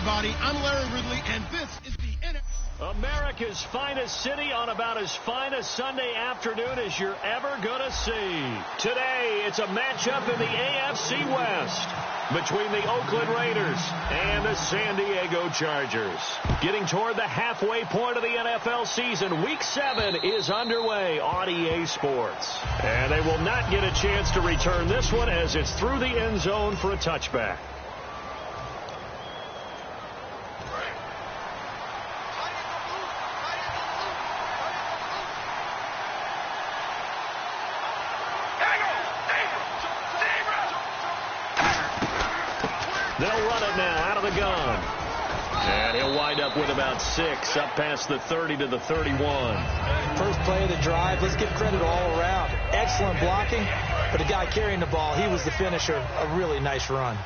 everybody. I'm Larry Ridley, and this is the NFL. America's finest city on about as fine a Sunday afternoon as you're ever going to see. Today, it's a matchup in the AFC West between the Oakland Raiders and the San Diego Chargers. Getting toward the halfway point of the NFL season, Week 7 is underway on EA Sports. And they will not get a chance to return this one as it's through the end zone for a touchback. They'll run it now out of the gun. And he'll wind up with about 6 up past the 30 to the 31. First play of the drive. Let's give credit all around. Excellent blocking, but the guy carrying the ball, he was the finisher. A really nice run.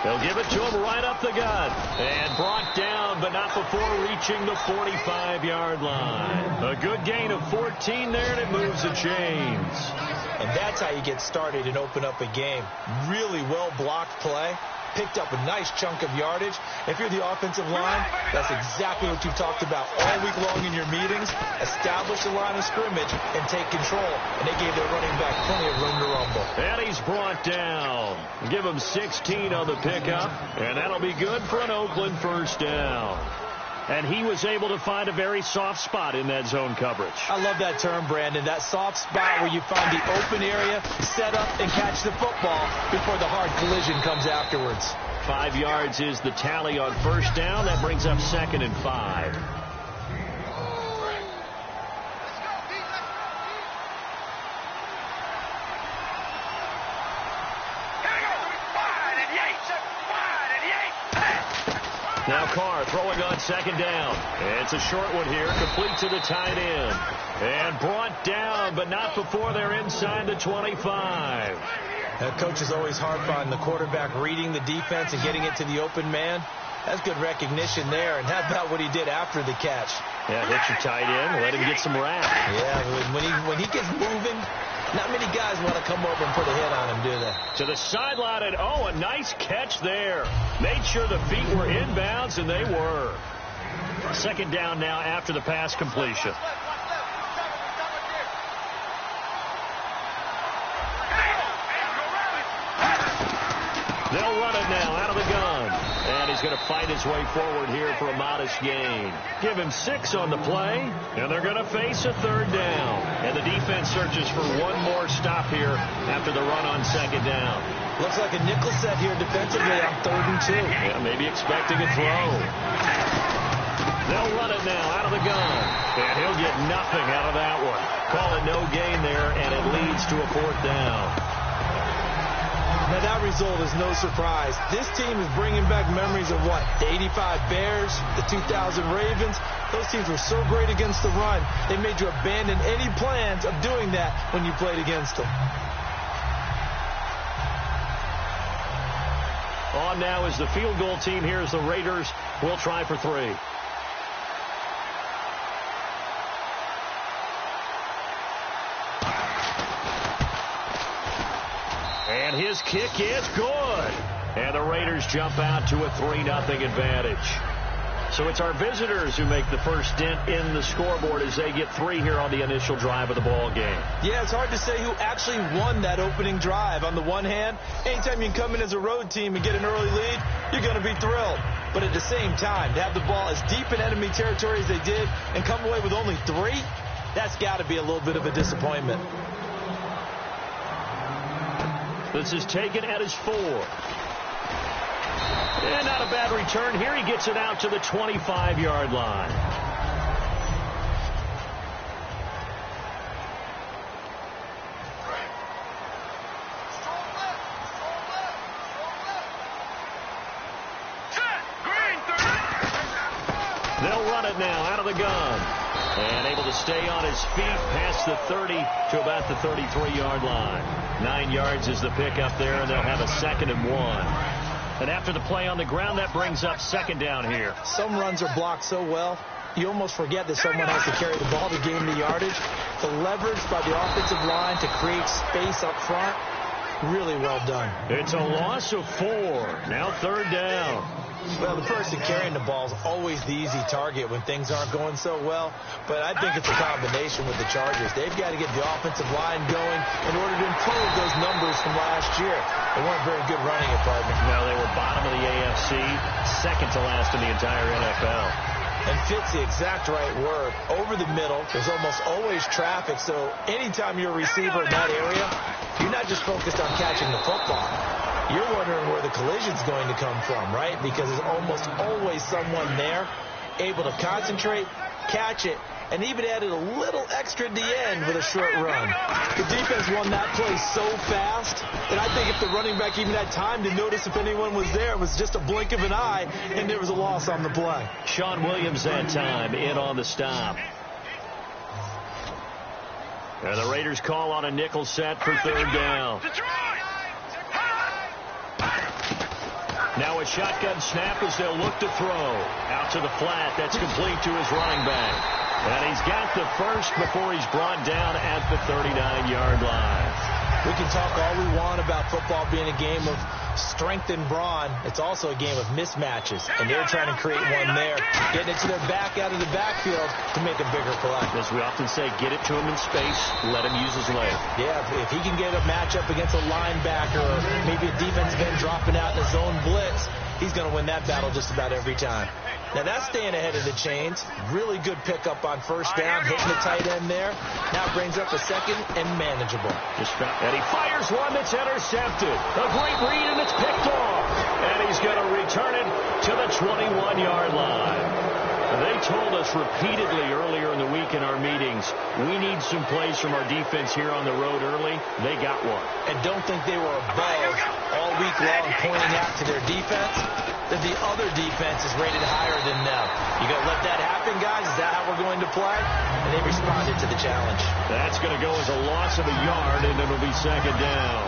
They'll give it to him right up the gut. And brought down, but not before reaching the 45-yard line. A good gain of 14 there, and it moves the chains. And that's how you get started and open up a game. Really well-blocked play. Picked up a nice chunk of yardage. If you're the offensive line, that's exactly what you've talked about all week long in your meetings. Establish the line of scrimmage and take control. And they gave their running back plenty of room to rumble. And he's brought down. Give him 16 on the pickup. And that'll be good for an Oakland first down. And he was able to find a very soft spot in that zone coverage. I love that term, Brandon. That soft spot where you find the open area, set up, and catch the football before the hard collision comes afterwards. 5 yards is the tally on first down. That brings up 2nd and 5. Now Carr throwing on 2nd down. It's a short one here, complete to the tight end. And brought down, but not before they're inside the 25. Coach is always hard on the quarterback reading the defense and getting it to the open man. That's good recognition there. And how about what he did after the catch? Yeah, hit your tight end, let him get some rap. Yeah, when he gets moving, not many guys want to come over and put a hit on him, do they? To the sideline, and a nice catch there. Made sure the feet were inbounds, and they were. 2nd down now after the pass completion. They'll run it now out of the gun. And he's going to fight his way forward here for a modest gain. Give him 6 on the play, and they're going to face a 3rd down. And the defense searches for one more stop here after the run on 2nd down. Looks like a nickel set here defensively on 3rd and 2. Yeah, maybe expecting a throw. They'll run it now out of the gun. And he'll get nothing out of that one. Call it no gain there, and it leads to a 4th down. Now, that result is no surprise. This team is bringing back memories of what? The 85 Bears, the 2000 Ravens. Those teams were so great against the run, they made you abandon any plans of doing that when you played against them. On now is the field goal team here as the Raiders will try for 3. And his kick is good. And the Raiders jump out to a 3-0 advantage. So it's our visitors who make the first dent in the scoreboard as they get 3 here on the initial drive of the ball game. Yeah, it's hard to say who actually won that opening drive. On the one hand, anytime you can come in as a road team and get an early lead, you're going to be thrilled. But at the same time, to have the ball as deep in enemy territory as they did and come away with only 3, that's got to be a little bit of a disappointment. This is taken at his 4. And not a bad return here. He gets it out to the 25-yard line. They'll run it now out of the gun. And able to stay on his feet past the 30 to about the 33-yard line. 9 yards is the pickup there, and they'll have a 2nd and 1. And after the play on the ground, that brings up 2nd down here. Some runs are blocked so well, you almost forget that someone has to carry the ball to gain the yardage. The leverage by the offensive line to create space up front, really well done. It's a loss of 4. Now 3rd down. Well, the person carrying the ball is always the easy target when things aren't going so well, but I think it's a combination with the Chargers. They've got to get the offensive line going in order to improve those numbers from last year. They weren't very good running it, partner. No, they were bottom of the AFC, second to last in the entire NFL. And fits the exact right word. Over the middle, there's almost always traffic, so anytime you're a receiver in that area, you're not just focused on catching the football. You're wondering where the collision's going to come from, right? Because there's almost always someone there able to concentrate, catch it, and even added a little extra at the end with a short run. The defense won that play so fast that I think if the running back even had time to notice if anyone was there, it was just a blink of an eye, and there was a loss on the play. Sean Williams that time in on the stop. And the Raiders call on a nickel set for 3rd down. Now a shotgun snap as they'll look to throw. Out to the flat. That's complete to his running back. And he's got the first before he's brought down at the 39-yard line. We can talk all we want about football being a game of strength and brawn. It's also a game of mismatches, and they're trying to create one there, getting it to their back out of the backfield to make a bigger play. As we often say, get it to him in space, let him use his leg. Yeah, if he can get a matchup against a linebacker or maybe a defensive end dropping out in a zone blitz, he's going to win that battle just about every time. Now that's staying ahead of the chains. Really good pickup on 1st down, hitting the tight end there. Now brings up a 2nd and manageable. And he fires one that's intercepted. A great read, and it's picked off. And he's going to return it to the 21-yard line. They told us repeatedly earlier in the week in our meetings, we need some plays from our defense here on the road early. They got one. And don't think they were above all week long pointing out to their defense that the other defense is rated higher than them. You got to let that happen, guys? Is that how we're going to play? And they responded to the challenge. That's going to go as a loss of a yard, and it'll be 2nd down.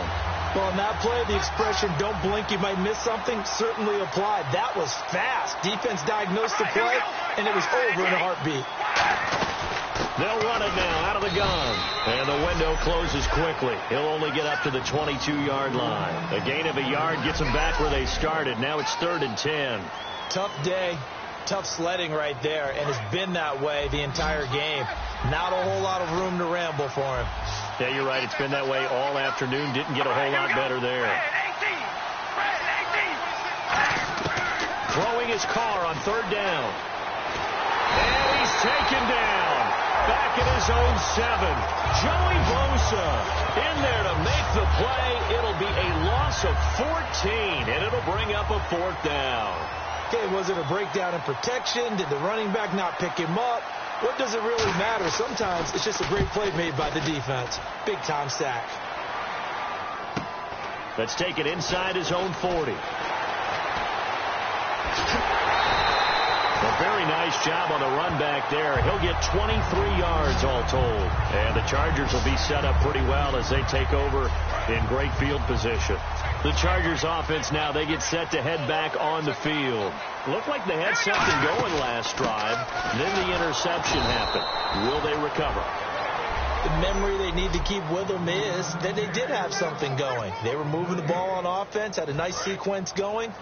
Well, in that play, the expression, don't blink, you might miss something, certainly applied. That was fast. Defense diagnosed the play, and it was over in a heartbeat. They'll run it now out of the gun. And the window closes quickly. He'll only get up to the 22-yard line. A gain of a yard gets them back where they started. Now it's 3rd and 10. Tough day. Tough sledding right there, and it's been that way the entire game. Not a whole lot of room to ramble for him. Yeah, you're right. It's been that way all afternoon. Didn't get a whole lot better there. Throwing his car on 3rd down. And he's taken down. Back at his own 7. Joey Bosa in there to make the play. It'll be a loss of 14, and it'll bring up a 4th down. Okay, was it a breakdown in protection? Did the running back not pick him up? What does it really matter? Sometimes it's just a great play made by the defense. Big-time sack. Let's take it inside his own 40. A very nice job on the run back there. He'll get 23 yards all told. And the Chargers will be set up pretty well as they take over in great field position. The Chargers offense now, they get set to head back on the field. Looked like they had something going last drive. Then the interception happened. Will they recover? The memory they need to keep with them is that they did have something going. They were moving the ball on offense, had a nice sequence going.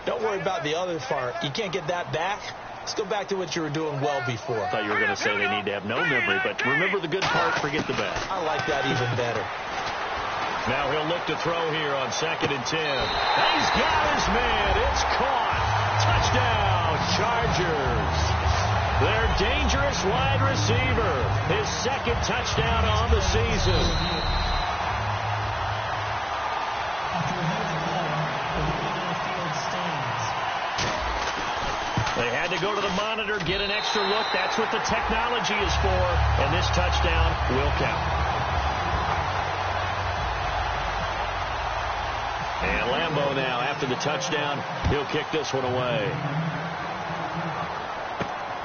Don't worry about the other part. You can't get that back. Let's go back to what you were doing well before. I thought you were going to say they need to have no memory, but remember the good part, forget the bad. I like that even better. Now he'll look to throw here on 2nd and 10. He's got his man. It's caught. Touchdown, Chargers. Their dangerous wide receiver. His 2nd touchdown on the season. They had to go to the monitor, get an extra look. That's what the technology is for. And this touchdown will count. And Lambeau now, after the touchdown, he'll kick this one away.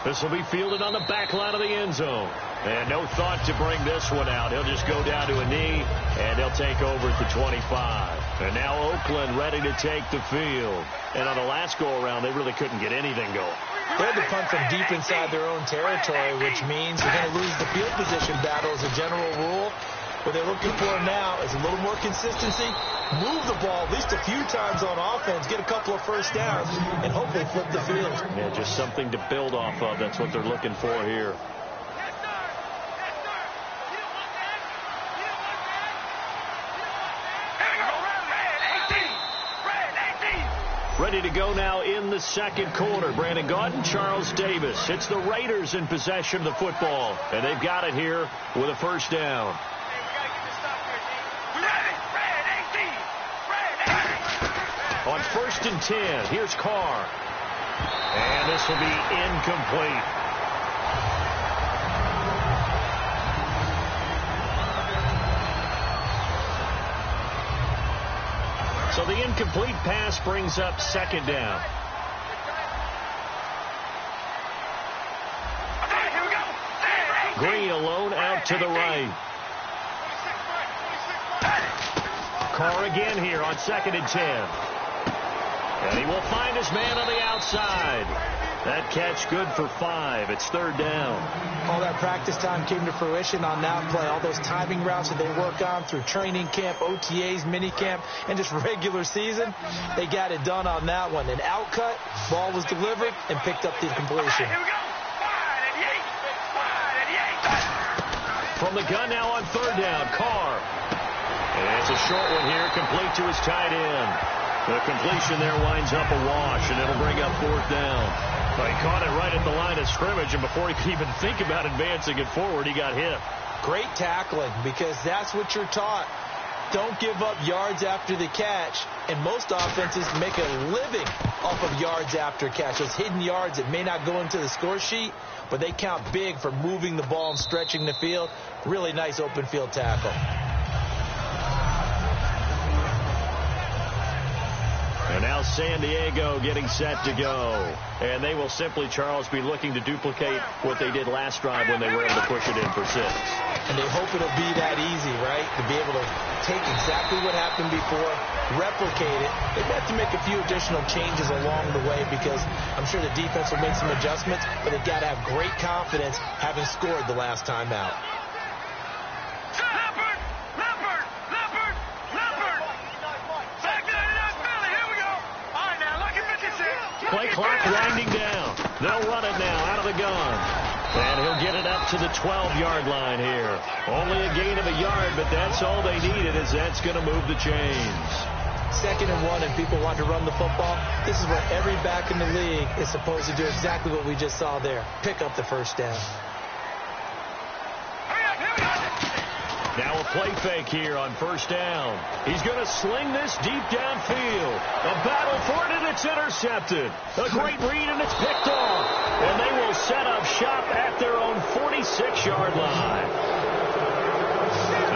This will be fielded on the back line of the end zone. And no thought to bring this one out. He'll just go down to a knee, and they'll take over at the 25. And now Oakland ready to take the field. And on the last go-around, they really couldn't get anything going. They had to punt from deep inside their own territory, which means they're going to lose the field position battle as a general rule. What they're looking for now is a little more consistency, move the ball at least a few times on offense, get a couple of first downs, and hopefully flip the field. Yeah, just something to build off of. That's what they're looking for here. Ready to go now in the second quarter. Brandon Gaudin, Charles Davis. It's the Raiders in possession of the football, and they've got it here with a first down. On 1st and 10, here's Carr. And this will be incomplete. So the incomplete pass brings up 2nd down. Green alone out to the right. Carr again here on 2nd and 10. And he will find his man on the outside. That catch good for 5. It's 3rd down. All that practice time came to fruition on that play. All those timing routes that they work on through training camp, OTAs, mini camp, and just regular season, they got it done on that one. An outcut, ball was delivered, and picked up the completion. From the gun now on 3rd down, Carr. And it's a short one here, complete to his tight end. The completion there winds up a wash, and it'll bring up 4th down. But he caught it right at the line of scrimmage, and before he could even think about advancing it forward, he got hit. Great tackling, because that's what you're taught. Don't give up yards after the catch, and most offenses make a living off of yards after catch. Those hidden yards that may not go into the score sheet, but they count big for moving the ball and stretching the field. Really nice open field tackle. And now San Diego getting set to go. And they will simply, Charles, be looking to duplicate what they did last drive when they were able to push it in for 6. And they hope it'll be that easy, right? To be able to take exactly what happened before, replicate it. They've got to make a few additional changes along the way because I'm sure the defense will make some adjustments, but they've got to have great confidence having scored the last time out. Play clock winding down. They'll run it now out of the gun. And he'll get it up to the 12-yard line here. Only a gain of a yard, but that's all they needed, as that's going to move the chains. 2nd and 1, and people want to run the football. This is what every back in the league is supposed to do, exactly what we just saw there. Pick up the first down. Now a play fake here on 1st down. He's going to sling this deep downfield. A battle for it, and it's intercepted. A great read, and it's picked off. And they will set up shop at their own 46-yard line.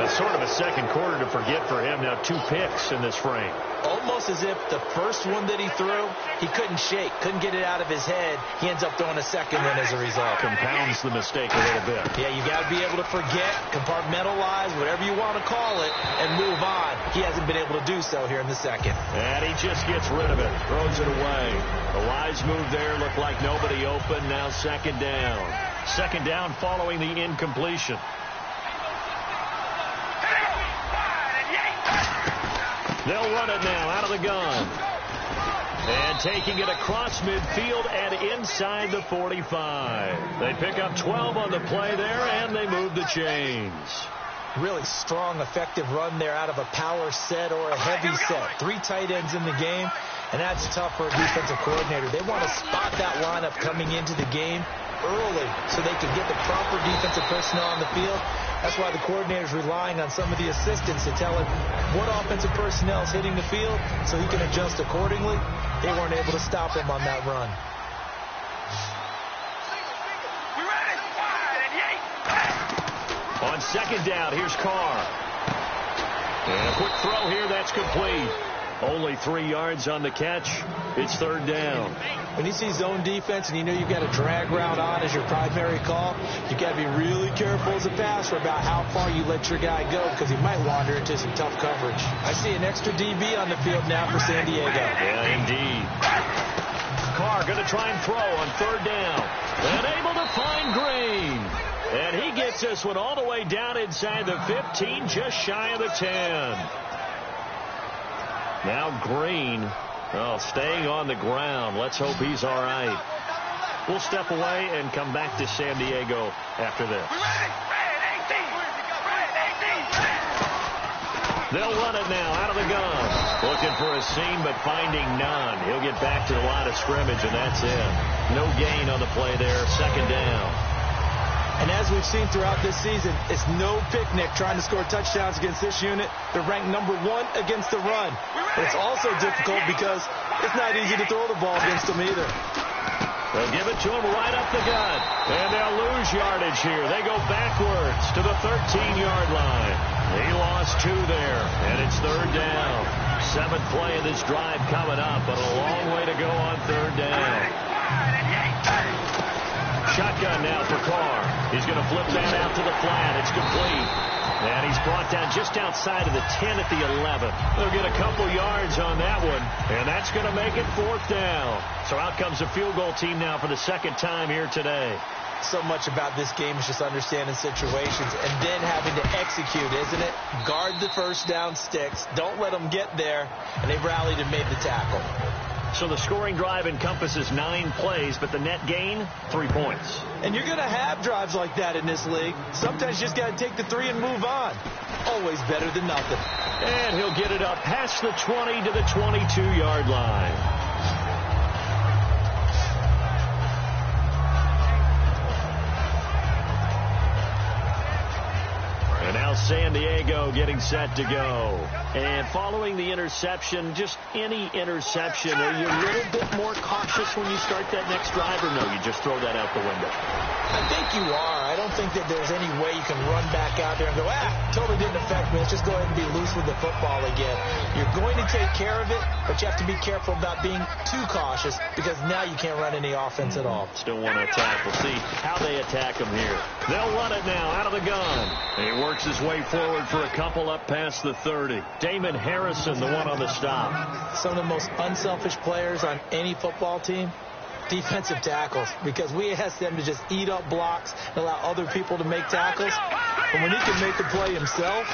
It's sort of a second quarter to forget for him. Now 2 picks in this frame. Almost as if the first one that he threw, he couldn't shake, couldn't get it out of his head. He ends up throwing a second one as a result. Compounds the mistake a little bit. Yeah, you got to be able to forget, compartmentalize, whatever you want to call it, and move on. He hasn't been able to do so here in the second. And he just gets rid of it, throws it away. The wise move there, looked like nobody open. Now 2nd down. 2nd down following the incompletion. They'll run it now out of the gun. And taking it across midfield and inside the 45. They pick up 12 on the play there, and they move the chains. Really strong, effective run there out of a power set or a heavy set. 3 tight ends in the game, and that's tough for a defensive coordinator. They want to spot that lineup coming into the game early so they can get the proper defensive personnel on the field. That's why the coordinator's relying on some of the assistants to tell him what offensive personnel is hitting the field so he can adjust accordingly. They weren't able to stop him on that run. On 2nd down, here's Carr. And a quick throw here, that's complete. Only 3 yards on the catch. It's 3rd down. When you see zone defense and you know you've got a drag route on as your primary call, you've got to be really careful as a passer about how far you let your guy go because he might wander into some tough coverage. I see an extra DB on the field now for San Diego. Yeah, indeed. Carr going to try and throw on third down. And able to find Green. And he gets this one all the way down inside the 15, just shy of the 10. Now Green, staying on the ground. Let's hope he's all right. We'll step away and come back to San Diego after this. They'll run it now out of the gun. Looking for a seam, but finding none. He'll get back to the line of scrimmage, and that's it. No gain on the play there. Second down. And as we've seen throughout this season, it's no picnic trying to score touchdowns against this unit. They're ranked number 1 against the run. But it's also difficult because it's not easy to throw the ball against them either. They'll give it to him right up the gut. And they'll lose yardage here. They go backwards to the 13-yard line. He lost 2 there, and it's third down. 7th play of this drive coming up, but a long way to go on third down. Shotgun now for Carr. He's going to flip that out to the flat. It's complete. And he's brought down just outside of the 10 at the 11. They'll get a couple yards on that one, and that's going to make it 4th down. So out comes the field goal team now for the second time here today. So much about this game is just understanding situations and then having to execute, isn't it? Guard the first down sticks. Don't let them get there. And they've rallied and made the tackle. So the scoring drive encompasses 9 plays, but the net gain, 3 points. And you're going to have drives like that in this league. Sometimes you just got to take the 3 and move on. Always better than nothing. And he'll get it up past the 20 to the 22-yard line. And now San Diego getting set to go. And following the interception, just any interception, are you a little bit more cautious when you start that next drive, or no, you just throw that out the window? I think you are. I don't think that there's any way you can run back out there and go, totally didn't affect me. Let's just go ahead and be loose with the football again. You're going to take care of it, but you have to be careful about being too cautious because now you can't run any offense at all. Still want to attack. We'll see how they attack him here. They'll run it now out of the gun. And he works his way forward for a couple up past the 30. Damon Harrison, the one on the stop. Some of the most unselfish players on any football team, defensive tackles, because we ask them to just eat up blocks and allow other people to make tackles. And when he can make the play himself,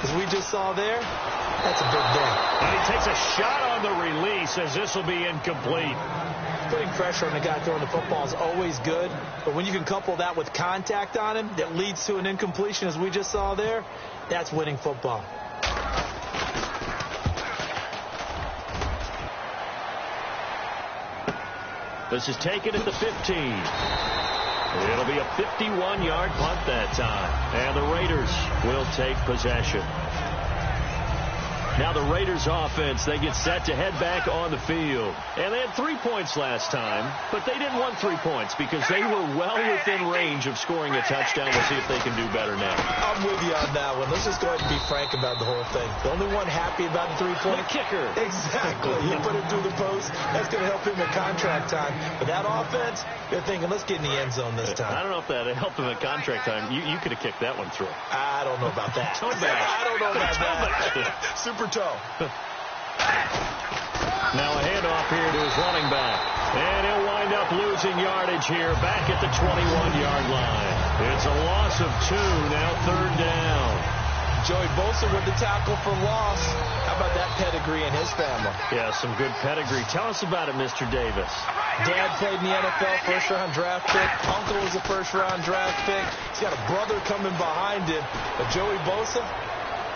as we just saw there, that's a big day. And he takes a shot on the release as this will be incomplete. Putting pressure on the guy throwing the football is always good, but when you can couple that with contact on him that leads to an incompletion as we just saw there, that's winning football. This is taken at the 15. It'll be a 51-yard punt that time. And the Raiders will take possession. Now the Raiders offense, they get set to head back on the field. And they had 3 points last time, but they didn't want 3 points because they were well within range of scoring a touchdown. We'll see if they can do better now. I'm with you on that one. Let's just go ahead and be frank about the whole thing. The only one happy about the 3-point. The kicker. Exactly. He put it through the post. That's going to help him at contract time. But that offense, they're thinking, let's get in the end zone this time. I don't know if that helped him at contract time. You could have kicked that one through. I don't know about that. Toe bash. I don't know about that. Super toe. Now a handoff here to his running back. And he'll wind up losing yardage here back at the 21-yard line. It's a loss of 2, now third down. Joey Bosa with the tackle for loss. How about that pedigree in his family? Yeah, some good pedigree. Tell us about it, Mr. Davis. Dad played in the NFL, first-round draft pick. Uncle was a first-round draft pick. He's got a brother coming behind him. But Joey Bosa,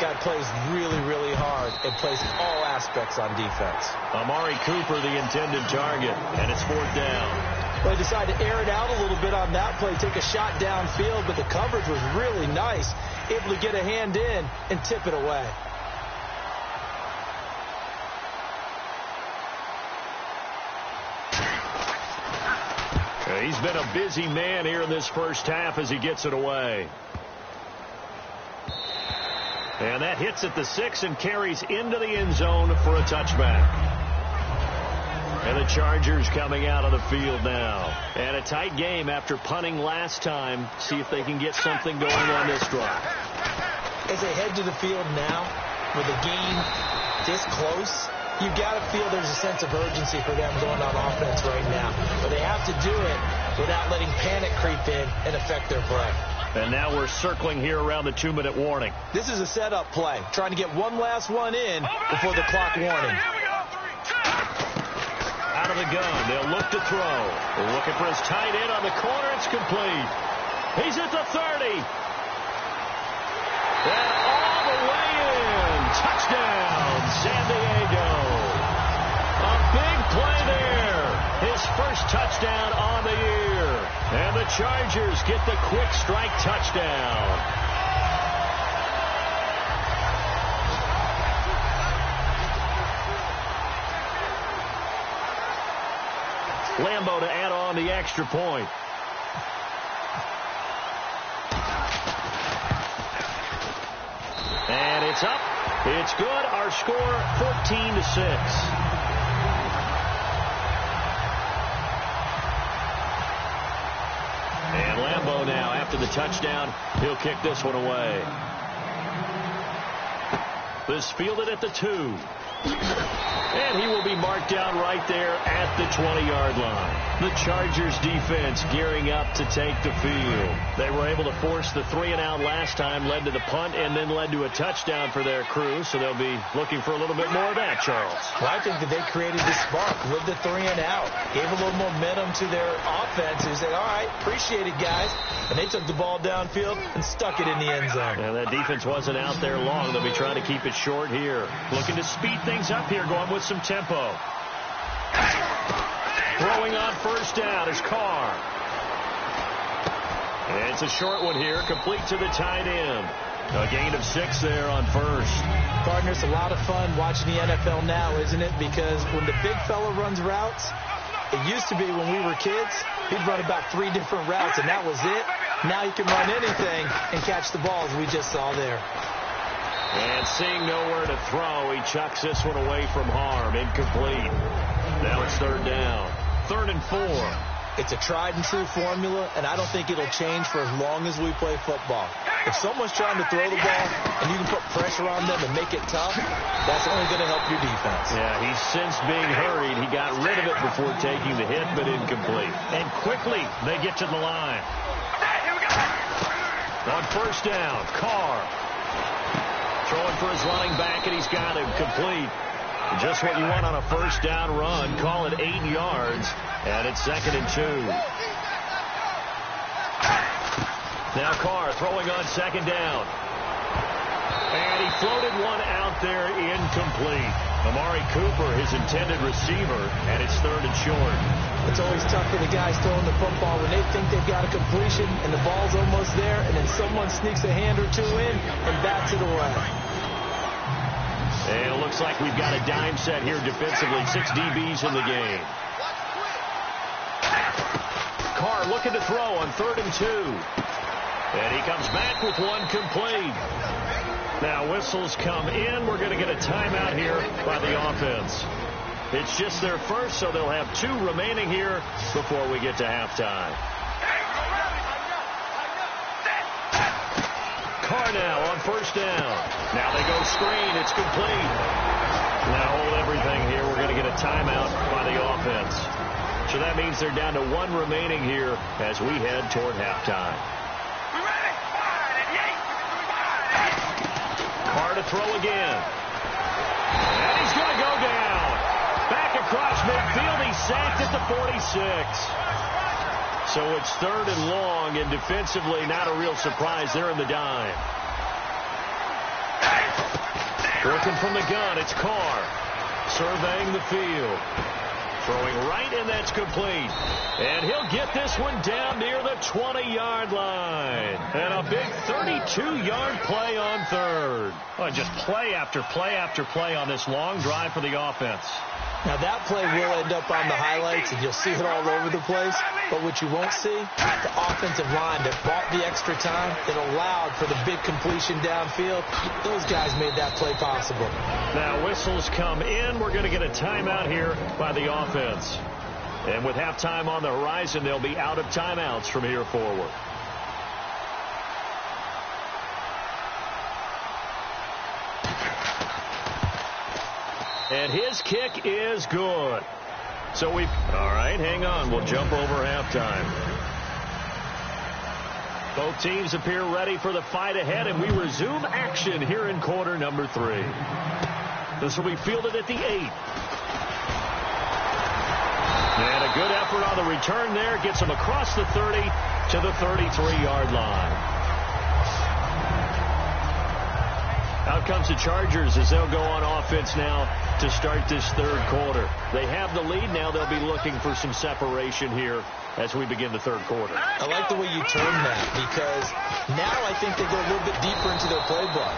guy plays really, really hard and plays all aspects on defense. Amari Cooper, the intended target, and it's fourth down. Well, they decided to air it out a little bit on that play, take a shot downfield, but the coverage was really nice, able to get a hand in and tip it away. He's been a busy man here in this first half as he gets it away. And that hits at the 6 and carries into the end zone for a touchback. And the Chargers coming out of the field now. And a tight game after punting last time. See if they can get something going on this drive. As they head to the field now, with a game this close, You've got to feel there's a sense of urgency for them going on offense right now. But they have to do it without letting panic creep in and affect their play. And now we're circling here around the 2-minute warning. This is a setup play, trying to get one last one in before the clock warning. Out of the gun, they'll look to throw. They're looking for his tight end on the corner. It's complete. He's at the 30. And all the way in. Touchdown, San Diego. A big play there. His first touchdown on the year. And the Chargers get the quick strike touchdown. Lambeau to add on the extra point. And it's up. It's good. Our score 14-6. And Lambeau now, after the touchdown, he'll kick this one away. This fielded at the 2. And he will be marked down right there at the 20-yard line. The Chargers defense gearing up to take the field. They were able to force the 3-and-out last time, led to the punt, and then led to a touchdown for their crew. So they'll be looking for a little bit more of that, Charles. Well, I think that they created the spark with the 3-and-out. Gave a little momentum to their offense. Who said, all right, appreciate it, guys. And they took the ball downfield and stuck it in the end zone. And that defense wasn't out there long. They'll be trying to keep it short here. Looking to speed things up here, going with some tempo. Throwing on first down is Carr. And it's a short one here, complete to the tight end. A gain of 6 there on first. Gardner, it's a lot of fun watching the NFL now, isn't it? Because when the big fella runs routes, it used to be when we were kids, he'd run about 3 different routes, and that was it. Now you can run anything and catch the ball, as we just saw there. And seeing nowhere to throw, he chucks this one away from harm. Incomplete. Now it's third down. 3rd and 4. It's a tried-and-true formula, and I don't think it'll change for as long as we play football. If someone's trying to throw the ball and you can put pressure on them and make it tough, that's only going to help your defense. Yeah, he's since being hurried. He got rid of it before taking the hit, but incomplete. And quickly, they get to the line. On first down, Carr. Throwing for his running back, and he's got him complete. Just what you want on a first down run. Call it 8 yards, and it's 2nd and 2. Now Carr throwing on 2nd down. And he floated one out there, incomplete. Amari Cooper, his intended receiver, and it's 3rd and short. It's always tough for the guys throwing the football when they think they've got a completion and the ball's almost there, and then someone sneaks a hand or two in and bats it away. And it looks like we've got a dime set here defensively. 6 DBs in the game. Carr looking to throw on 3rd and 2. And he comes back with one complete. Now whistles come in. We're going to get a timeout here by the offense. It's just their first, so they'll have 2 remaining here before we get to halftime. Carr now on first down. Now they go screen. It's complete. Now hold everything here. We're going to get a timeout by the offense. So that means they're down to 1 remaining here as we head toward halftime. Carr to throw again. And he's going to go down. Back across midfield. He's sacked at the 46. So it's 3rd and long, and defensively not a real surprise. They're in the dime. Working from the gun, it's Carr. Surveying the field. Throwing right, and that's complete. And he'll get this one down near the 20-yard line. And a big 32-yard play on 3rd. Well, just play after play after play on this long drive for the offense. Now that play will end up on the highlights, and you'll see it all over the place. But what you won't see, the offensive line that bought the extra time, that allowed for the big completion downfield, those guys made that play possible. Now whistles come in. We're going to get a timeout here by the offense. And with halftime on the horizon, they'll be out of timeouts from here forward. And his kick is good. So all right, hang on. We'll jump over halftime. Both teams appear ready for the fight ahead, and we resume action here in quarter number 3. This will be fielded at the 8. And a good effort on the return there. Gets him across the 30 to the 33-yard line. Out comes the Chargers as they'll go on offense now to start this third quarter. They have the lead. Now they'll be looking for some separation here as we begin the third quarter. I like the way you term that, because now I think they go a little bit deeper into their playbook.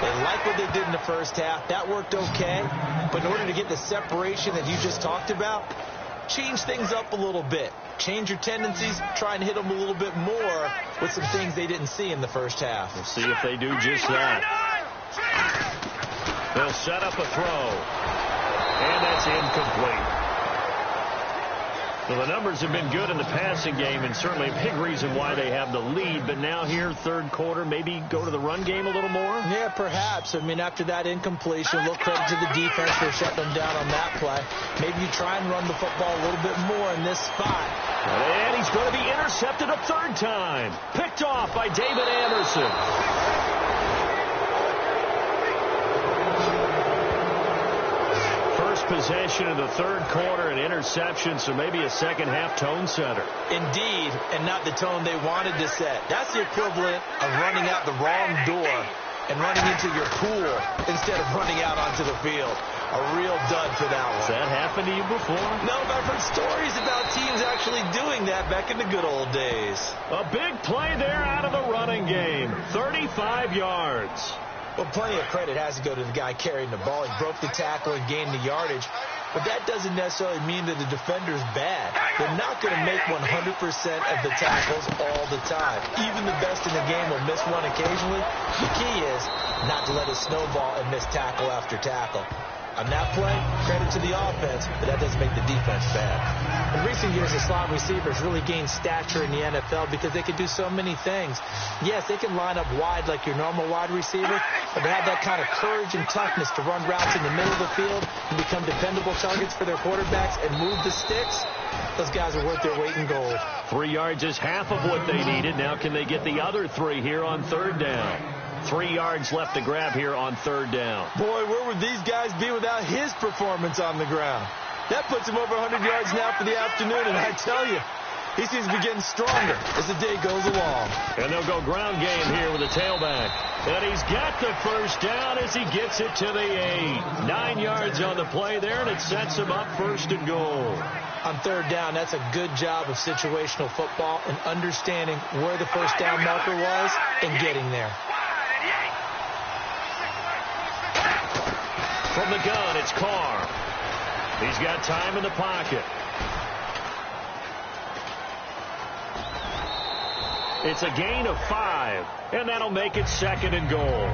They like what they did in the first half. That worked okay. But in order to get the separation that you just talked about, change things up a little bit. Change your tendencies. Try and hit them a little bit more with some things they didn't see in the first half. We'll see if they do just that. They'll set up a throw. And that's incomplete. Well, the numbers have been good in the passing game, and certainly a big reason why they have the lead. But now here, third quarter, maybe go to the run game a little more? Yeah, perhaps. I mean, after that incompletion, a little credit to the defense for shutting them down on that play. Maybe you try and run the football a little bit more in this spot. And he's going to be intercepted a third time. Picked off by David Anderson. Possession in the third quarter, an interception, so maybe a second half tone setter. Indeed, and not the tone they wanted to set. That's the equivalent of running out the wrong door and running into your pool instead of running out onto the field. A real dud for that one. Has that happened to you before? No, but I've heard stories about teams actually doing that back in the good old days. A big play there out of the running game. 35 yards. Well, plenty of credit has to go to the guy carrying the ball. He broke the tackle and gained the yardage. But that doesn't necessarily mean that the defender's bad. They're not going to make 100% of the tackles all the time. Even the best in the game will miss one occasionally. The key is not to let it snowball and miss tackle after tackle. On that play, credit to the offense, but that doesn't make the defense bad. In recent years, the slot receivers really gained stature in the NFL because they can do so many things. Yes, they can line up wide like your normal wide receiver, but they have that kind of courage and toughness to run routes in the middle of the field and become dependable targets for their quarterbacks and move the sticks. Those guys are worth their weight in gold. 3 yards is half of what they needed. Now can they get the other 3 here on third down? 3 yards left to grab here on third down. Boy, where would these guys be without his performance on the ground? That puts him over 100 yards now for the afternoon, and I tell you, he seems to be getting stronger as the day goes along. And they'll go ground game here with a tailback. And he's got the first down as he gets it to the 8. 9 yards on the play there, and it sets him up first and goal. On third down, that's a good job of situational football and understanding where the first down marker was and getting there. From the gun, it's Carr. He's got time in the pocket. It's a gain of 5, and that'll make it second and goal.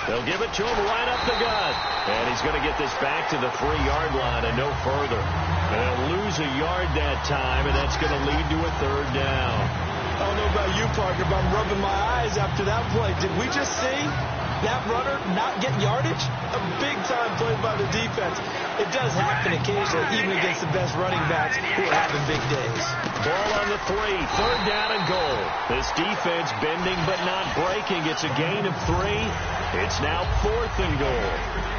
They'll give it to him right up the gut. And he's going to get this back to the 3-yard line and no further. And they'll lose a yard that time, and that's going to lead to a third down. I don't know about you, Parker, but I'm rubbing my eyes after that play. Did we just see that runner not get yardage? A big-time play by the defense. It does happen occasionally, even against the best running backs who are having big days. Ball on the 3, third down and goal. This defense bending but not breaking. It's a gain of 3. It's now 4th and goal.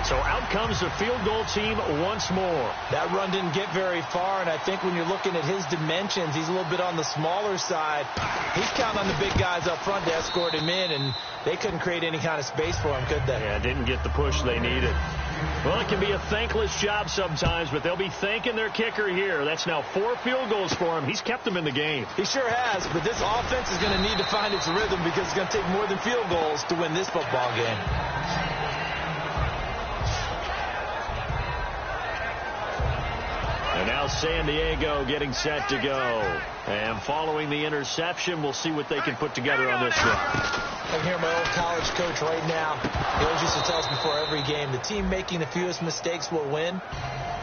So out comes the field goal team once more. That run didn't get very far, and I think when you're looking at his dimensions, he's a little bit on the smaller side. He's counting on the big guys up front to escort him in, and they couldn't create any kind of space for him, could they? Yeah, didn't get the push they needed. Well, it can be a thankless job sometimes, but they'll be thanking their kicker here. That's now 4 field goals for him. He's kept them in the game. He sure has, but this offense is going to need to find its rhythm because it's going to take more than field goals to win this football game. And now San Diego getting set to go. And following the interception, we'll see what they can put together on this one. I can hear my old college coach right now. He always used to tell us before every game, the team making the fewest mistakes will win.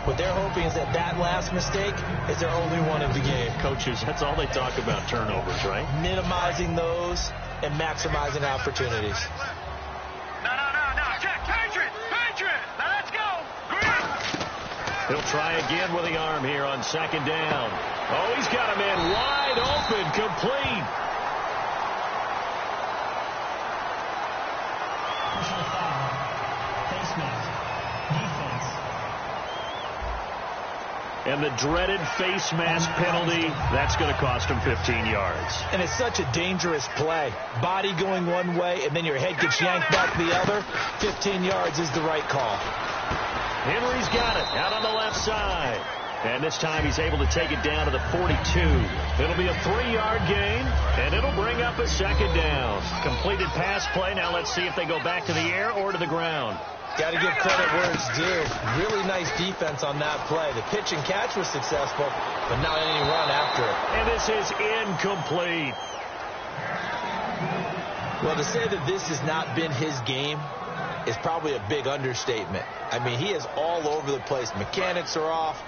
What they're hoping is that that last mistake is their only one of the game. Coaches, that's all they talk about, turnovers, right? Minimizing those and maximizing opportunities. No. Patriot. Now let's go. He'll try again with the arm here on second down. Oh, he's got a man wide open, complete. Personal foul. Face mask. Defense. And the dreaded face mask penalty, that's going to cost him 15 yards. And it's such a dangerous play. Body going one way, and then your head gets yanked back the other. 15 yards is the right call. Henry's got it out on the left side. And this time he's able to take it down to the 42. It'll be a 3-yard gain, and it'll bring up a second down. Completed pass play. Now let's see if they go back to the air or to the ground. Got to give credit where it's due. Really nice defense on that play. The pitch and catch was successful, but not any run after it. And this is incomplete. Well, to say that this has not been his game is probably a big understatement. I mean, he is all over the place. Mechanics are off,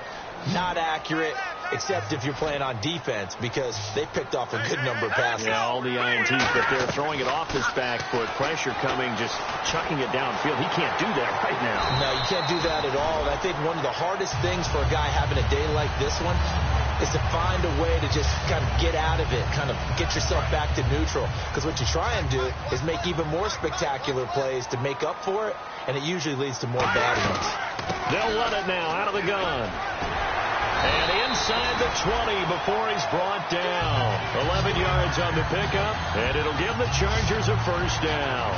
not accurate, except if you're playing on defense, because they picked off a good number of passes. Yeah, all the INTs, but they're throwing it off his back foot. Pressure coming, just chucking it downfield. He can't do that right now. No, you can't do that at all. And I think one of the hardest things for a guy having a day like this one is to find a way to just kind of get out of it, kind of get yourself back to neutral. Because what you try and do is make even more spectacular plays to make up for it, and it usually leads to more bad ones. They'll run it now out of the gun. And inside the 20 before he's brought down. 11 yards on the pickup, and it'll give the Chargers a first down.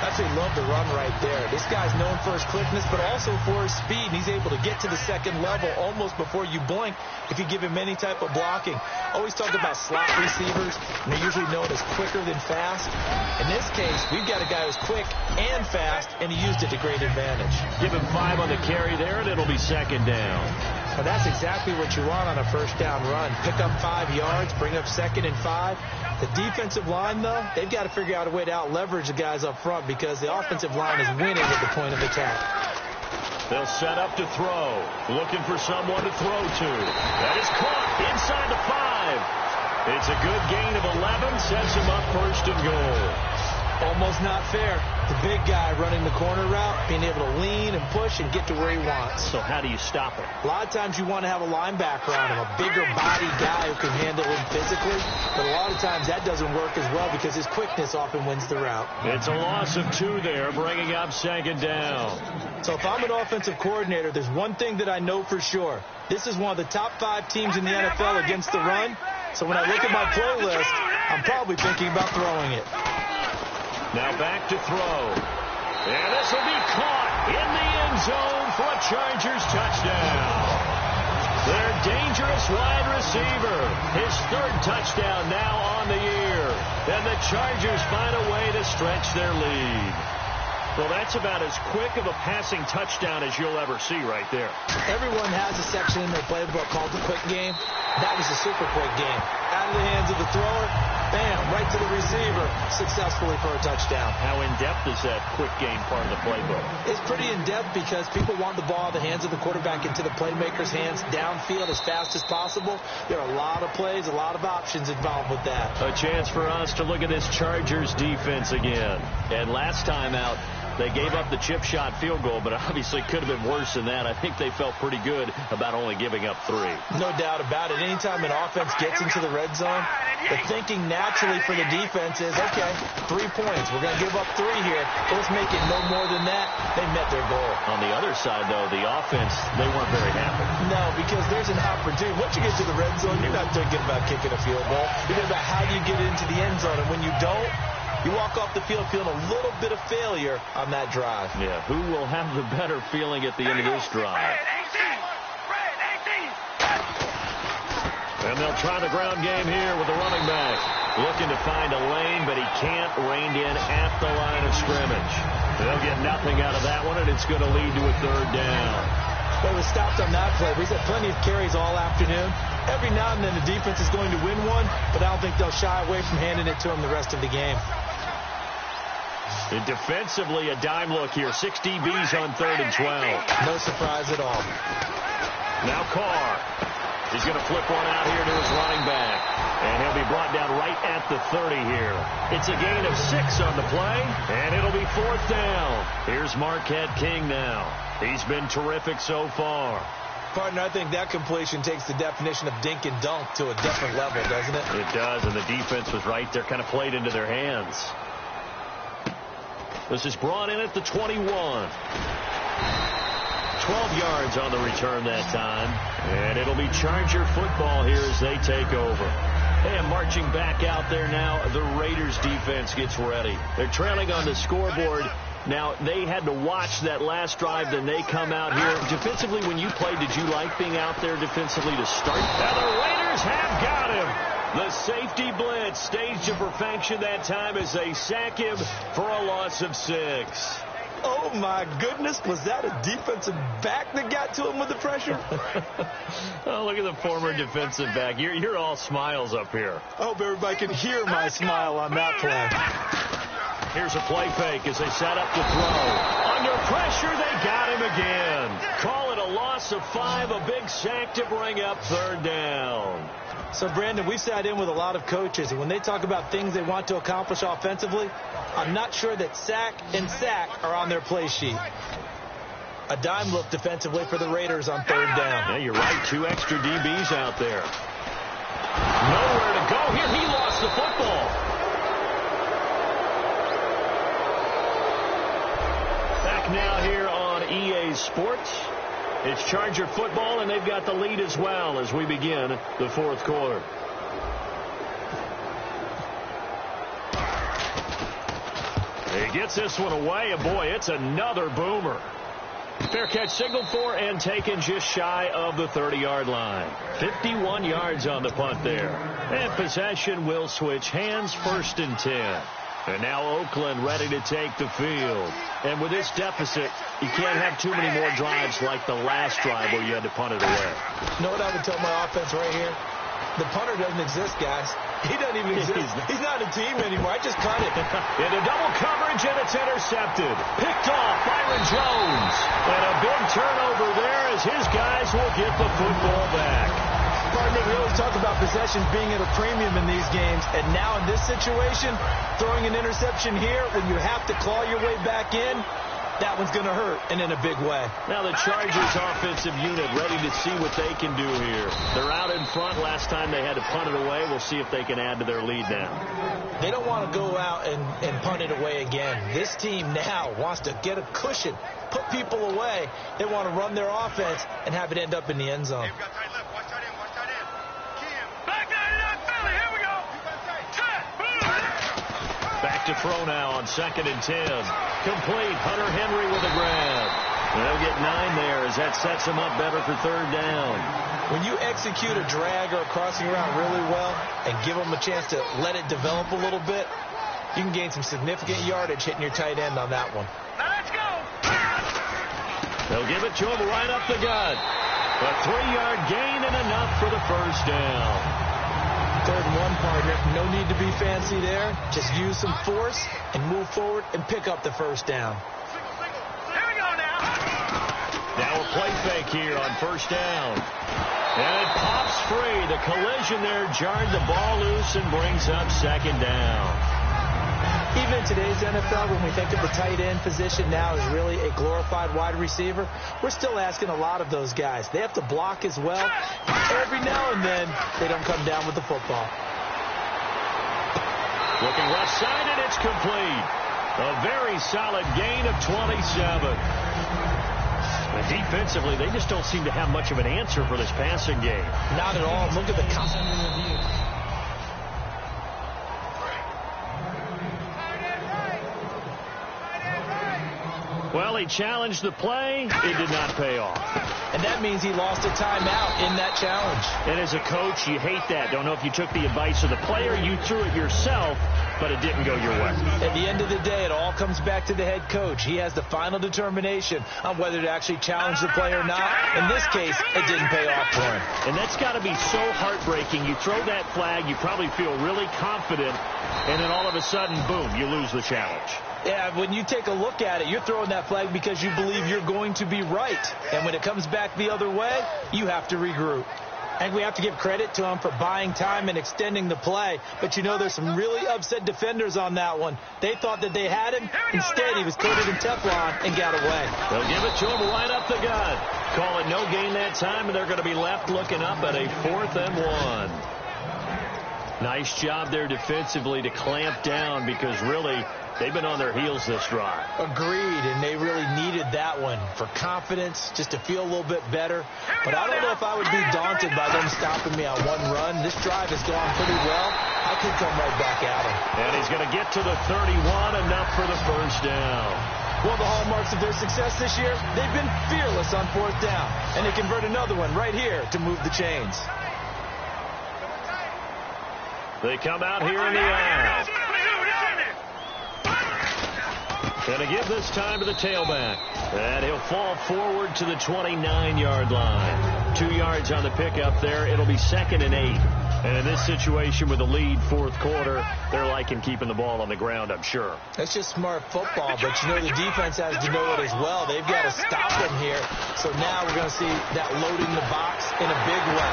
That's why he loved the run right there. This guy's known for his quickness, but also for his speed. And he's able to get to the second level almost before you blink if you give him any type of blocking. Always talk about slot receivers, and they're usually known as quicker than fast. In this case, we've got a guy who's quick and fast, and he used it to great advantage. Give him 5 on the carry there, and it'll be second down. Well, that's exactly what you want on a first down run. Pick up 5 yards, bring up 2nd and 5. The defensive line, though, they've got to figure out a way to out-leverage the guys up front because the offensive line is winning at the point of attack. They'll set up to throw. Looking for someone to throw to. That is caught inside the 5. It's a good gain of 11. Sets him up first and goal. Almost not fair. The big guy running the corner route, being able to lean and push and get to where he wants. So how do you stop it? A lot of times you want to have a linebacker on him, a bigger body guy who can handle him physically. But a lot of times that doesn't work as well because his quickness often wins the route. It's a loss of 2 there, bringing up second down. So if I'm an offensive coordinator, there's one thing that I know for sure. This is one of the top 5 teams in the NFL against the run. So when I look at my play list, I'm probably thinking about throwing it. Now back to throw. And this will be caught in the end zone for a Chargers touchdown. Their dangerous wide receiver. His 3rd touchdown now on the year. And the Chargers find a way to stretch their lead. Well, that's about as quick of a passing touchdown as you'll ever see right there. Everyone has a section in their playbook called the quick game. That was a super quick game. Out of the hands of the thrower, bam, right to the receiver, successfully for a touchdown. How in-depth is that quick game part of the playbook? It's pretty in-depth because people want the ball in the hands of the quarterback into the playmaker's hands downfield as fast as possible. There are a lot of plays, a lot of options involved with that. A chance for us to look at this Chargers defense again. And last time out, they gave up the chip shot field goal, but obviously could have been worse than that. I think they felt pretty good about only giving up 3. No doubt about it. Anytime an offense gets into the red zone, the thinking naturally for the defense is, okay, 3 points. We're going to give up 3 here. Let's make it no more than that. They met their goal. On the other side, though, the offense, they weren't very happy. No, because there's an opportunity. Once you get to the red zone, you're not thinking about kicking a field goal. You're thinking about how do you get into the end zone. And when you don't, you walk off the field feeling a little bit of failure on that drive. Yeah, who will have the better feeling at the end of this drive? And they'll try the ground game here with the running back. Looking to find a lane, but he can't. Reined in at the line of scrimmage. They'll get nothing out of that one, and it's going to lead to a 3rd down. They were stopped on that play. He's had plenty of carries all afternoon. Every now and then the defense is going to win one, but I don't think they'll shy away from handing it to him the rest of the game. And defensively, a dime look here. 6 DBs on 3rd and 12. No surprise at all. Now Carr. He's going to flip one out here to his running back. And he'll be brought down right at the 30 here. It's a gain of 6 on the play, and it'll be 4th down. Here's Marquette King now. He's been terrific so far. Partner, I think that completion takes the definition of dink and dunk to a different level, doesn't it? It does, and the defense was right there, kind of played into their hands. This is brought in at the 21. 12 yards on the return that time. And it'll be Charger football here as they take over. And marching back out there now, the Raiders defense gets ready. They're trailing on the scoreboard. Now, they had to watch that last drive, then they come out here. Defensively, when you played, did you like being out there defensively to start? Now the Raiders have got him. The safety blitz staged to perfection that time as they sack him for a loss of 6. Oh, my goodness. Was that a defensive back that got to him with the pressure? Oh, look at the former defensive back. You're all smiles up here. I hope everybody can hear my smile on that play. Here's a play fake as they set up to throw. Under pressure, they got him again. Call it a loss of 5, a big sack to bring up 3rd down. So, Brandon, we've sat in with a lot of coaches, and when they talk about things they want to accomplish offensively, I'm not sure that sack and sack are on their play sheet. A dime look defensively for the Raiders on 3rd down. Yeah, you're right. 2 extra DBs out there. Nowhere to go here. He lost the football. Back now here on EA Sports. It's Charger football, and they've got the lead as well as we begin the 4th quarter. He gets this one away, and boy, it's another boomer. Fair catch signaled for and taken just shy of the 30-yard line. 51 yards on the punt there. And possession will switch hands, 1st and 10. And now Oakland ready to take the field. And with this deficit, you can't have too many more drives like the last drive where you had to punt it away. You know what I would tell my offense right here? The punter doesn't exist, guys. He doesn't even exist. He's not a team anymore. I just cut it. Into double coverage, and it's intercepted. Picked off Byron Jones. And a big turnover there as his guys will get the football back. Partner, we always talk about possessions being at a premium in these games, and now in this situation, throwing an interception here when you have to claw your way back in, that one's going to hurt, and in a big way. Now the Chargers offensive unit ready to see what they can do here. They're out in front. Last time they had to punt it away. We'll see if they can add to their lead now. They don't want to go out and punt it away again. This team now wants to get a cushion, put people away. They want to run their offense and have it end up in the end zone. Back to throw now on 2nd and 10. Complete. Hunter Henry with a grab. They'll get 9 there as that sets them up better for 3rd down. When you execute a drag or a crossing route really well and give them a chance to let it develop a little bit, you can gain some significant yardage hitting your tight end on that one. Now let's go. They'll give it to him right up the gut. A 3-yard gain and enough for the 1st down. 3rd and 1, partner. No need to be fancy there. Just use some force and move forward and pick up the 1st down. Here we go now. Now a play fake here on 1st down. And it pops free. The collision there jarred the ball loose and brings up 2nd down. Even in today's NFL, when we think of the tight end position now as really a glorified wide receiver, we're still asking a lot of those guys. They have to block as well. Every now and then, they don't come down with the football. Looking left side, and it's complete. A very solid gain of 27. But defensively, they just don't seem to have much of an answer for this passing game. Not at all. Look at the Well, he challenged the play. It did not pay off. And that means he lost a timeout in that challenge. And as a coach, you hate that. Don't know if you took the advice of the player, you threw it yourself, but it didn't go your way. At the end of the day, it all comes back to the head coach. He has the final determination on whether to actually challenge the play or not. In this case, it didn't pay off for him. And that's got to be so heartbreaking. You throw that flag, you probably feel really confident, and then all of a sudden, boom, you lose the challenge. Yeah, when you take a look at it, you're throwing that flag because you believe you're going to be right. And when it comes back the other way, you have to regroup. And we have to give credit to him for buying time and extending the play. But you know, there's some really upset defenders on that one. They thought that they had him. Instead, he was coated in Teflon and got away. They'll give it to him right up the gut. Call it no gain that time, and they're going to be left looking up at a 4th and 1. Nice job there defensively to clamp down because really they've been on their heels this drive. Agreed, and they really needed that one for confidence, just to feel a little bit better. But I don't know if I would be daunted by them stopping me on one run. This drive has gone pretty well. I could come right back at him. And he's going to get to the 31, enough for the first down. One of the hallmarks of their success this year, they've been fearless on 4th down. And they convert another one right here to move the chains. They come out here in the aisle. Going to give this time to the tailback. And he'll fall forward to the 29-yard line. 2 yards on the pickup there. It'll be 2nd and 8. And in this situation with a lead 4th quarter, they're liking keeping the ball on the ground, I'm sure. That's just smart football, but you know the defense has to know it as well. They've got to stop him here. So now we're going to see that loading the box in a big way.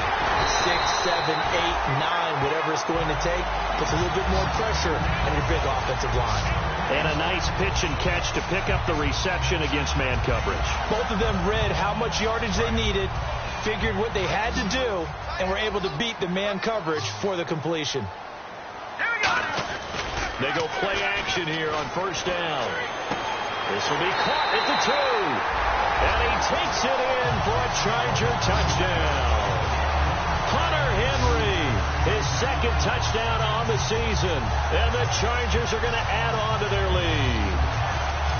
6, 7, 8, 9, whatever it's going to take, puts a little bit more pressure on your big offensive line. And a nice pitch and catch to pick up the reception against man coverage. Both of them read how much yardage they needed, figured what they had to do, and were able to beat the man coverage for the completion. They go play action here on 1st down. This will be caught at the 2. And he takes it in for a Charger touchdown. Hunter Henry, his 2nd touchdown on the season. And the Chargers are going to add on to their lead.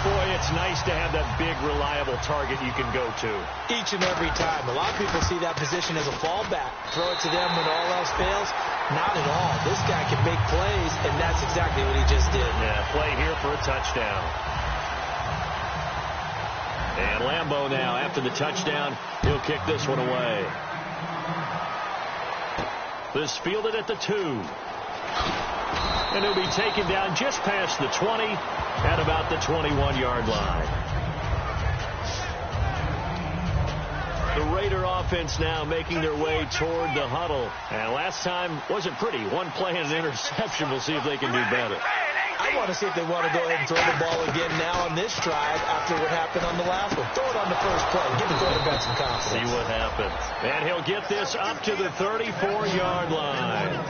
Boy, it's nice to have that big, reliable target you can go to. Each and every time. A lot of people see that position as a fallback. Throw it to them when all else fails. Not at all. This guy can make plays, and that's exactly what he just did. Yeah, play here for a touchdown. And Lambeau now, after the touchdown, he'll kick this one away. This fielded at the 2. And he'll be taken down just past the 20 at about the 21-yard line. The Raider offense now making their way toward the huddle. And last time wasn't pretty. One play and an interception. We'll see if they can do better. I want to see if they want to go ahead and throw the ball again now on this drive after what happened on the last one. Throw it on the first play. Give the quarterback some confidence. See what happens. And he'll get this up to the 34-yard line.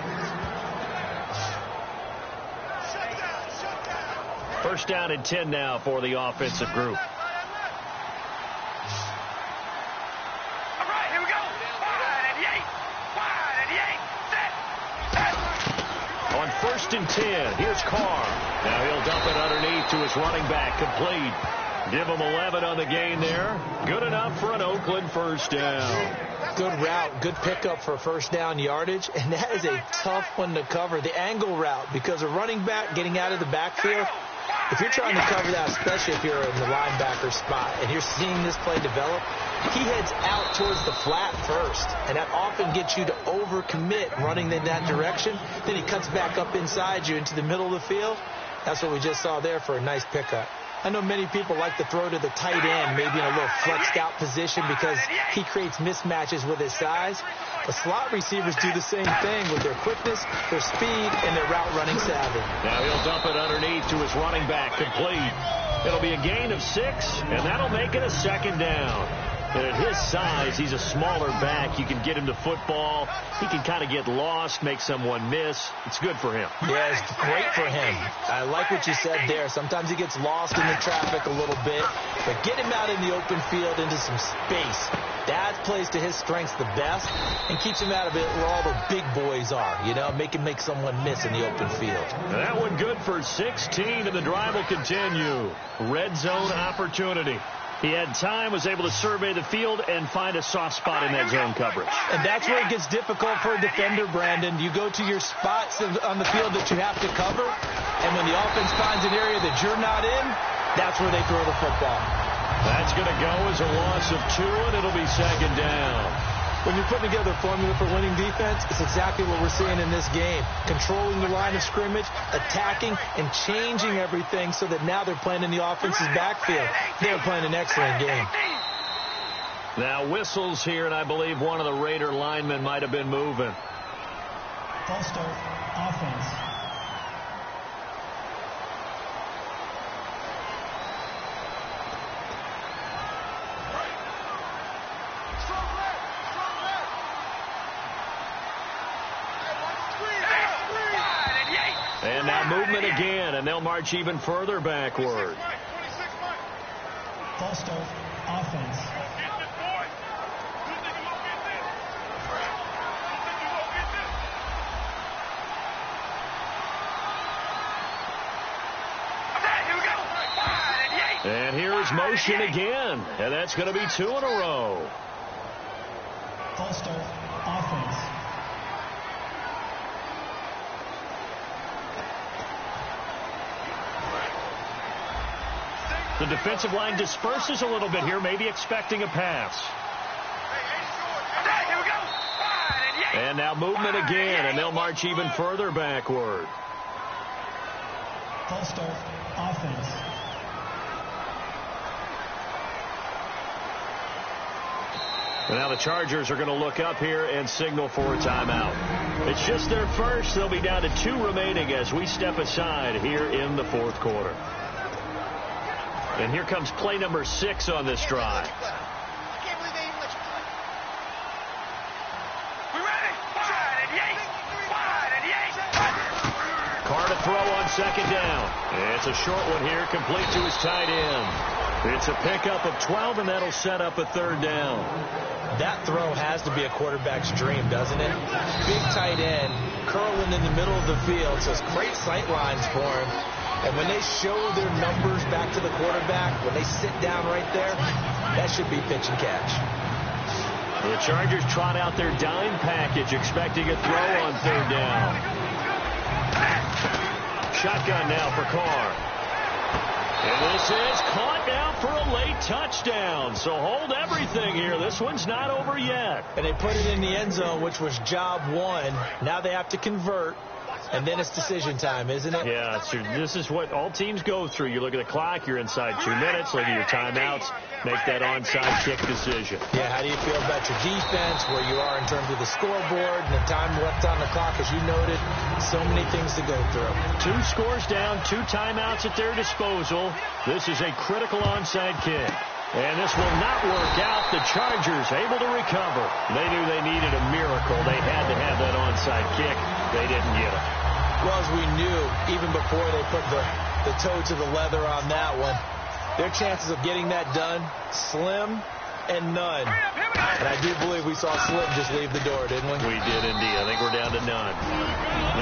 First down and 10 now for the offensive group. All right, here we go. 5 and 8. On 1st and 10, here's Carr. Now he'll dump it underneath to his running back, complete. Give him 11 on the gain there. Good enough for an Oakland first down. Good route, good pickup for first down yardage, and that is a tough one to cover. The angle route, because a running back getting out of the backfield, if you're trying to cover that, especially if you're in the linebacker spot and you're seeing this play develop, he heads out towards the flat first, and that often gets you to overcommit running in that direction. Then he cuts back up inside you into the middle of the field. That's what we just saw there for a nice pickup. I know many people like to throw to the tight end, maybe in a little flexed out position because he creates mismatches with his size. The slot receivers do the same thing with their quickness, their speed, and their route running savvy. Now he'll dump it underneath to his running back, complete. It'll be a gain of 6, and that'll make it a 2nd down. And at his size, he's a smaller back. You can get him to football. He can kind of get lost, make someone miss. It's good for him. Yeah, it's great for him. I like what you said there. Sometimes he gets lost in the traffic a little bit, but get him out in the open field into some space. That plays to his strengths the best and keeps him out of it where all the big boys are, you know, make someone miss in the open field. That one good for 16, and the drive will continue. Red zone opportunity. He had time, was able to survey the field and find a soft spot in that zone coverage. And that's where it gets difficult for a defender, Brandon. You go to your spots on the field that you have to cover, and when the offense finds an area that you're not in, that's where they throw the football. That's going to go as a loss of 2, and it'll be 2nd down. When you're putting together a formula for winning defense, it's exactly what we're seeing in this game. Controlling the line of scrimmage, attacking, and changing everything so that now they're playing in the offense's backfield. They're playing an excellent game. Now whistles here, and I believe one of the Raider linemen might have been moving. False start, offense. And now movement again, and they'll march even further backward. False start, offense. And here's motion again, and that's going to be 2 in a row. False start, offense. The defensive line disperses a little bit here, maybe expecting a pass. And now movement again, and they'll march even further backward. False start, offense. And now the Chargers are going to look up here and signal for a timeout. It's just their first. They'll be down to 2 remaining as we step aside here in the 4th quarter. And here comes play number 6 on this drive. I can't believe they even let you play. We ready? Wide and yank. Carr to throw on 2nd down. It's a short one here, complete to his tight end. It's a pickup of 12, and that'll set up a 3rd down. That throw has to be a quarterback's dream, doesn't it? Big tight end, curling in the middle of the field, so it's great sight lines for him. And when they show their numbers back to the quarterback, when they sit down right there, that should be pitch and catch. The Chargers trot out their dime package, expecting a throw on 3rd down. Shotgun now for Carr. And this is caught now for a late touchdown. So hold everything here. This one's not over yet. And they put it in the end zone, which was job 1. Now they have to convert. And then it's decision time, isn't it? Yeah, so this is what all teams go through. You look at the clock, you're inside 2 minutes, look at your timeouts, make that onside kick decision. Yeah, how do you feel about your defense, where you are in terms of the scoreboard, and the time left on the clock, as you noted, so many things to go through. 2 scores down, 2 timeouts at their disposal. This is a critical onside kick. And this will not work out. The Chargers able to recover. They knew they needed a miracle. They had to have that onside kick. They didn't get it. Well, as we knew, even before they put the toe to the leather on that one, their chances of getting that done, slim and none. And I do believe we saw Slim just leave the door, didn't we? We did indeed. I think we're down to none.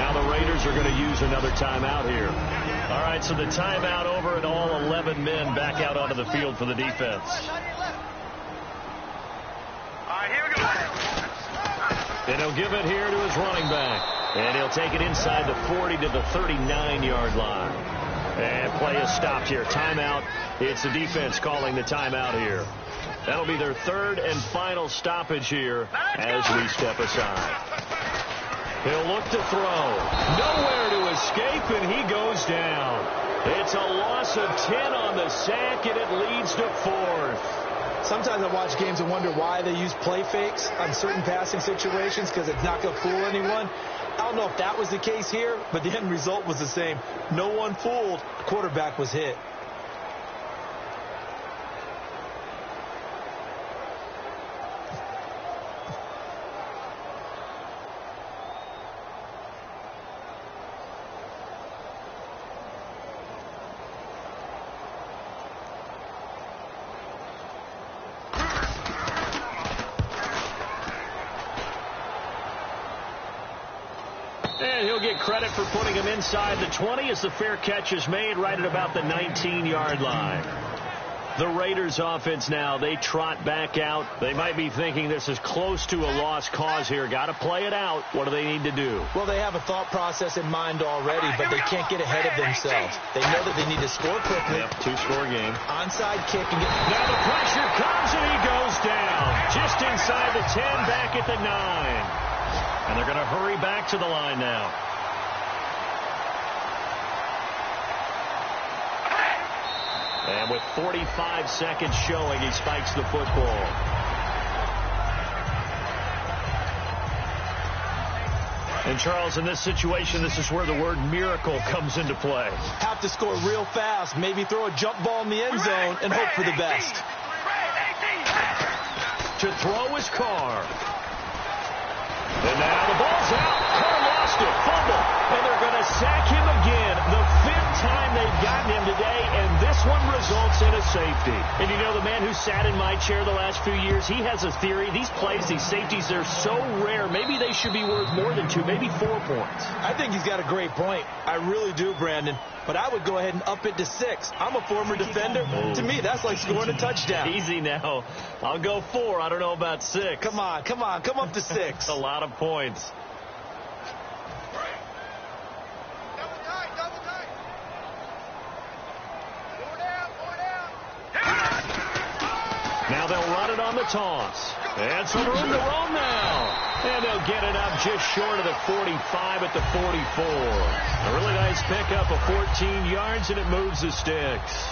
Now the Raiders are going to use another timeout here. All right, so the timeout over, and all 11 men back out onto the field for the defense. All right, here we go. And he'll give it here to his running back. And he'll take it inside the 40 to the 39-yard line. And play is stopped here. Timeout. It's the defense calling the timeout here. That'll be their 3rd and final stoppage here as we step aside. He'll look to throw. Nowhere to escape, and he goes down. It's a loss of 10 on the sack, and it leads to 4th. Sometimes I watch games and wonder why they use play fakes on certain passing situations, because it's not going to fool anyone. I don't know if that was the case here, but the end result was the same. No one fooled. The quarterback was hit. And he'll get credit for putting him inside the 20 as the fair catch is made right at about the 19-yard line. The Raiders offense now, they trot back out. They might be thinking this is close to a lost cause here. Got to play it out. What do they need to do? Well, they have a thought process in mind already, but they can't get ahead of themselves. They know that they need to score quickly. Yep, 2-score game. Onside kick. And get... Now the pressure comes, and he goes down. Just inside the 10, back at 4th and 9. And they're going to hurry back to the line now. And with 45 seconds showing, he spikes the football. And, Charles, in this situation, this is where the word miracle comes into play. Have to score real fast, maybe throw a jump ball in the end zone and hope for the best. To throw his Carr. And now the ball's out. Carr lost it. Fumble. And they're going to sack him again. The 5th time they've gotten him today, and this one results in a safety. And you know, the man who sat in my chair the last few years, he has a theory. These plays, these safeties, they're so rare. Maybe they should be worth more than 2, maybe 4 points. I think he's got a great point. I really do, Brandon. But I would go ahead and up it to 6. I'm a former defender. To me, that's like scoring a touchdown. Easy now. I'll go 4. I don't know about 6. Come on. Come up to 6. A lot of points. Now they'll run it on the toss. And some room to roam now. And they'll get it up just short of the 45 at the 44. A really nice pickup of 14 yards, and it moves the sticks.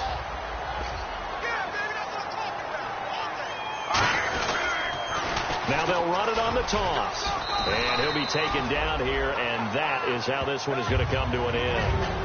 Now they'll run it on the toss. And he'll be taken down here, and that is how this one is going to come to an end.